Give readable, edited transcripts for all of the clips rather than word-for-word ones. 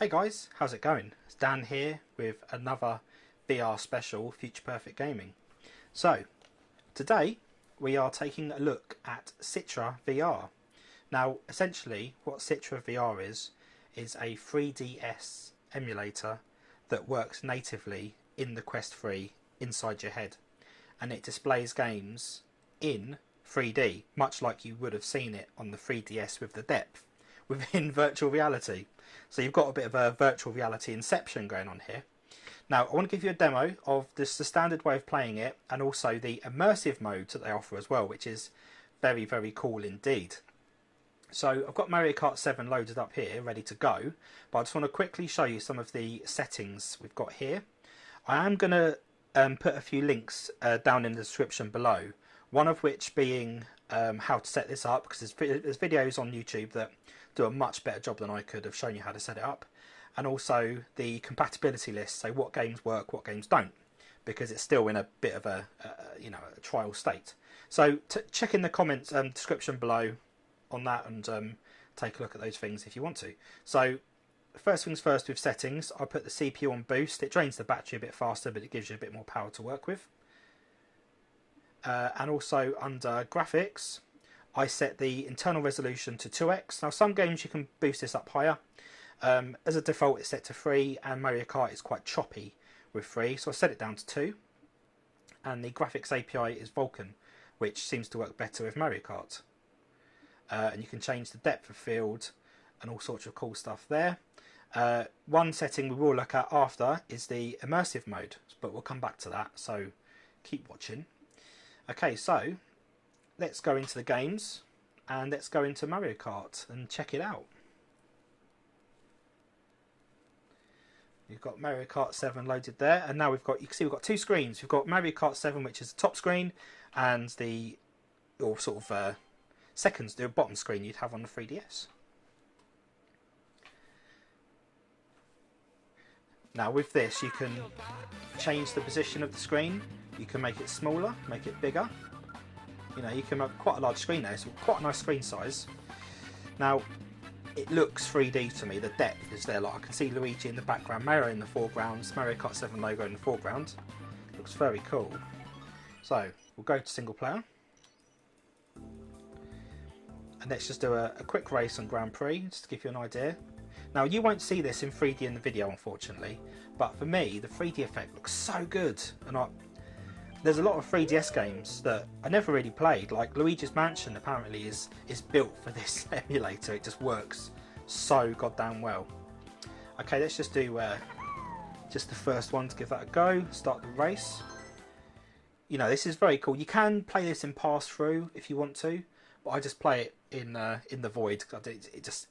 Hey guys, how's it going? It's Dan here with another VR special, Future Perfect Gaming. So, today we are taking a look at CitraVR. Now, essentially what CitraVR is a 3DS emulator that works natively in the Quest 3 inside your head. And it displays games in 3D, much like you would have seen it on the 3DS with the depth, within virtual reality. So you've got a bit of a virtual reality inception going on here. Now I want to give you a demo of this, the standard way of playing it, and also the immersive modes that they offer as well, which is very, very cool indeed. So I've got Mario Kart 7 loaded up here, ready to go, but I just want to quickly show you some of the settings we've got here. I am going to put a few links down in the description below, one of which being how to set this up, because there's videos on YouTube that do a much better job than I could of showing you how to set it up, and also the compatibility list, so what games work, what games don't, because it's still in a bit of a trial state. So check in the comments description below on that, and take a look at those things if you want to. So first things first, with settings, I put the CPU on boost. It drains the battery a bit faster, but it gives you a bit more power to work with. And also under graphics, I set the internal resolution to 2x. Now some games you can boost this up higher. As a default it's set to 3, and Mario Kart is quite choppy with 3, so I set it down to 2. And the graphics API is Vulkan, which seems to work better with Mario Kart. And you can change the depth of field and all sorts of cool stuff there. One setting we will look at after is the immersive mode, but we'll come back to that, so keep watching. Okay, so let's go into the games, and let's go into Mario Kart and check it out. We've got Mario Kart 7 loaded there, and now you can see we've got two screens. We've got Mario Kart 7, which is the top screen, and the the bottom screen you'd have on the 3DS. Now with this you can change the position of the screen. You can make it smaller, make it bigger. You know, you can have quite a large screen there, so quite a nice screen size. Now, it looks 3D to me. The depth is there. Like I can see Luigi in the background, Mario in the foreground, Mario Kart 7 logo in the foreground. Looks very cool. So we'll go to single player, and let's just do a quick race on Grand Prix, just to give you an idea. Now you won't see this in 3D in the video, unfortunately, but for me the 3D effect looks so good, and there's a lot of 3DS games that I never really played, like Luigi's Mansion apparently is built for this emulator. It just works so goddamn well. Okay, let's just do just the first one to give that a go, start the race. You know, this is very cool. You can play this in pass-through if you want to, but I just play it in the void, because it just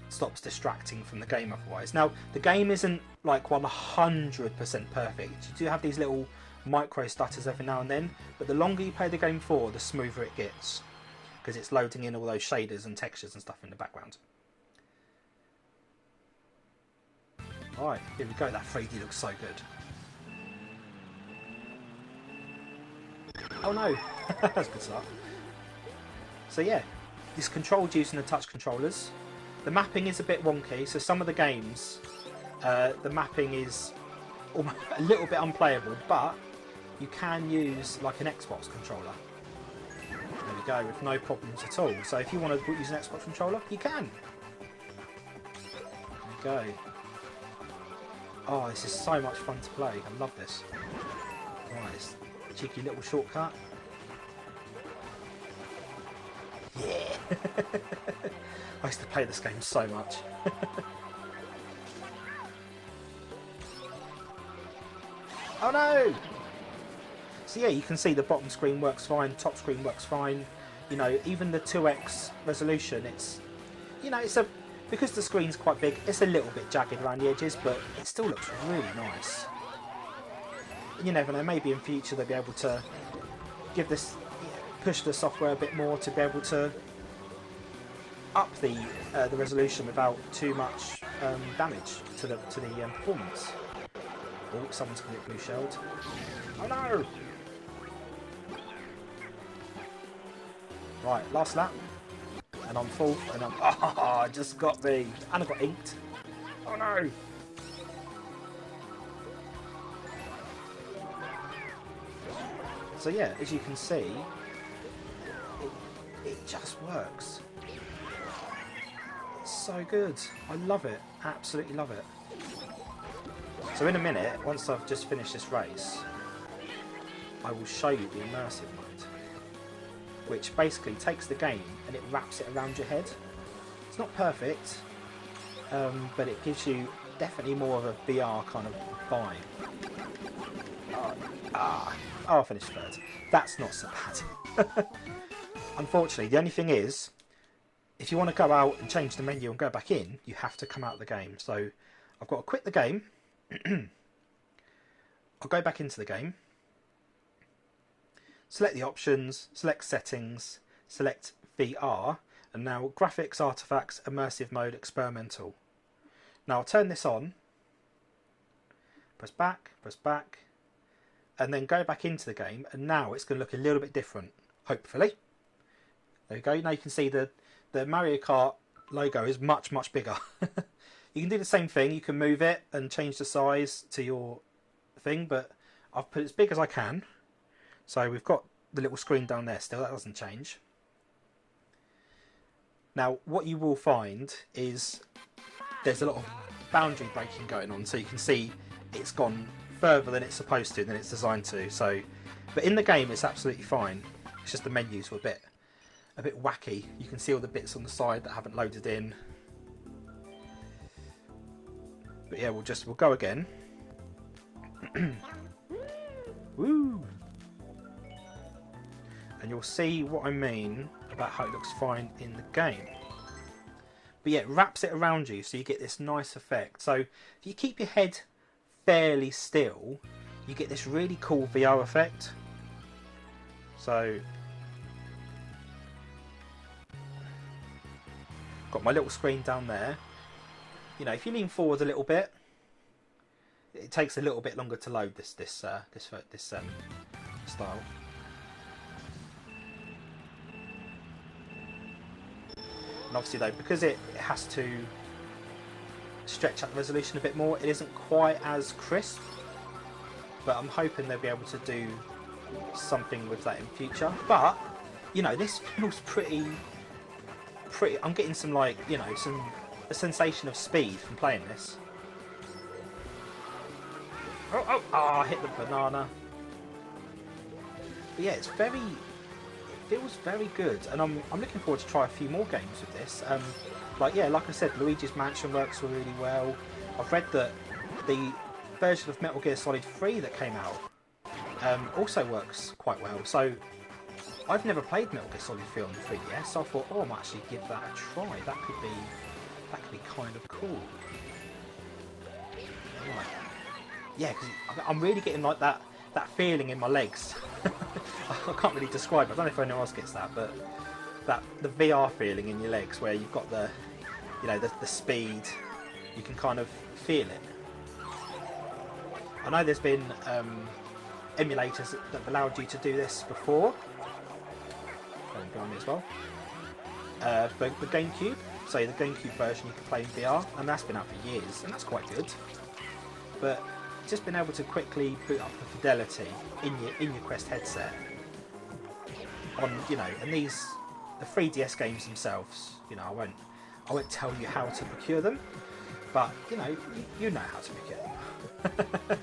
stops distracting from the game otherwise. Now, the game isn't like 100% perfect. You do have these little micro stutters every now and then, but the longer you play the game for, the smoother it gets, because it's loading in all those shaders and textures and stuff in the background. Alright, here we go. That 3D looks so good. Oh no! That's good stuff. So yeah, it's controlled using the touch controllers. The mapping is a bit wonky, so some of the games the mapping is a little bit unplayable, but you can use like an Xbox controller. There we go, with no problems at all. So if you want to use an Xbox controller, you can. There we go. Oh, this is so much fun to play. I love this. Right, this cheeky little shortcut. Yeah! I used to play this game so much. Oh no! So yeah, you can see the bottom screen works fine, top screen works fine. You know, even the 2x resolution, because the screen's quite big, it's a little bit jagged around the edges, but it still looks really nice. You never know, maybe in future they'll be able to push the software a bit more to be able to up the resolution without too much damage to the performance. Oh, someone's going to get blue shelled. Oh no! Right, last lap. And I'm full, and I just got me. And I got inked. Oh no! So yeah, as you can see, it just works. It's so good. I love it. Absolutely love it. So in a minute, once I've just finished this race, I will show you the immersive mode, which basically takes the game and it wraps it around your head. It's not perfect, but it gives you definitely more of a VR kind of vibe. Oh, I finished third. That's not so bad. Unfortunately, the only thing is, if you want to go out and change the menu and go back in, you have to come out of the game. So I've got to quit the game. I'll go back into the game. Select the options, select settings, select VR, and now graphics, artifacts, immersive mode, experimental. Now I'll turn this on, press back, and then go back into the game, and now it's going to look a little bit different, hopefully. There we go. Now you can see the Mario Kart logo is much, much bigger. You can do the same thing. You can move it and change the size to your thing, but I've put it as big as I can. So we've got the little screen down there still. That doesn't change. Now, what you will find is there's a lot of boundary breaking going on. So you can see it's gone further than it's supposed to, than it's designed to. So, but in the game, it's absolutely fine. It's just the menus were a bit wacky. You can see all the bits on the side that haven't loaded in. But yeah, we'll go again. Woo! And you'll see what I mean about how it looks fine in the game. But yeah, it wraps it around you, so you get this nice effect. So if you keep your head fairly still, you get this really cool VR effect. So got my little screen down there. You know, if you lean forward a little bit, it takes a little bit longer to load this style. And obviously though, because it has to stretch out the resolution a bit more, it isn't quite as crisp. But I'm hoping they'll be able to do something with that in future. But, you know, this feels pretty. I'm getting some, like, you know, a sensation of speed from playing this. I hit the banana. But yeah, it feels very good, and I'm looking forward to try a few more games with this. Like I said, Luigi's Mansion works really well. I've read that the version of Metal Gear Solid 3 that came out also works quite well. So I've never played Metal Gear Solid 3 on the 3DS, so I thought, I might actually give that a try. That could be kind of cool. Right. Yeah, because I'm really getting like that feeling in my legs. I can't really describe it. I don't know if anyone else gets that, but the VR feeling in your legs, where you've got the speed, you can kind of feel it. I know there's been emulators that have allowed you to do this before. Behind me as well. But the GameCube, so the GameCube version you can play in VR, and that's been out for years, and that's quite good. But just being able to quickly boot up the fidelity in your Quest headset on, you know, and the 3DS games themselves, you know, I won't tell you how to procure them, but you know, you know how to procure them.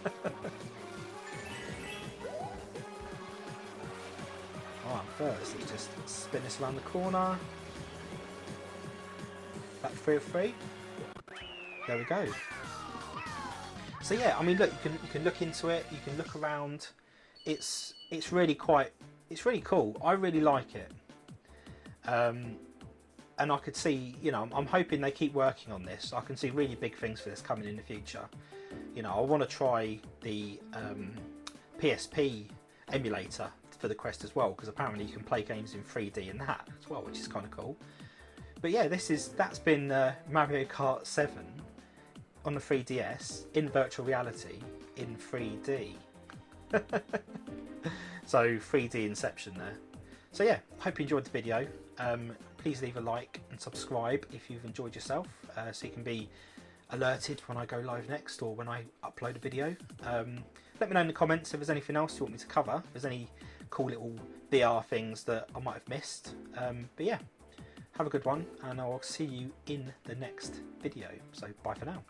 Alright, first let's just spin this around the corner. Back 3 of 3. There we go. So yeah, I mean, look, you can look into it. You can look around. It's really cool. I really like it. And I could see, you know, I'm hoping they keep working on this. I can see really big things for this coming in the future. You know, I want to try the PSP emulator for the Quest as well, because apparently you can play games in 3D and that as well, which is kind of cool. But yeah, that's been Mario Kart 7 on the 3DS in virtual reality in 3D. So 3D Inception there. So yeah, hope you enjoyed the video. Please leave a like and subscribe if you've enjoyed yourself, so you can be alerted when I go live next or when I upload a video. Let me know in the comments if there's anything else you want me to cover, if there's any cool little VR things that I might have missed. But yeah, have a good one, and I'll see you in the next video. So bye for now.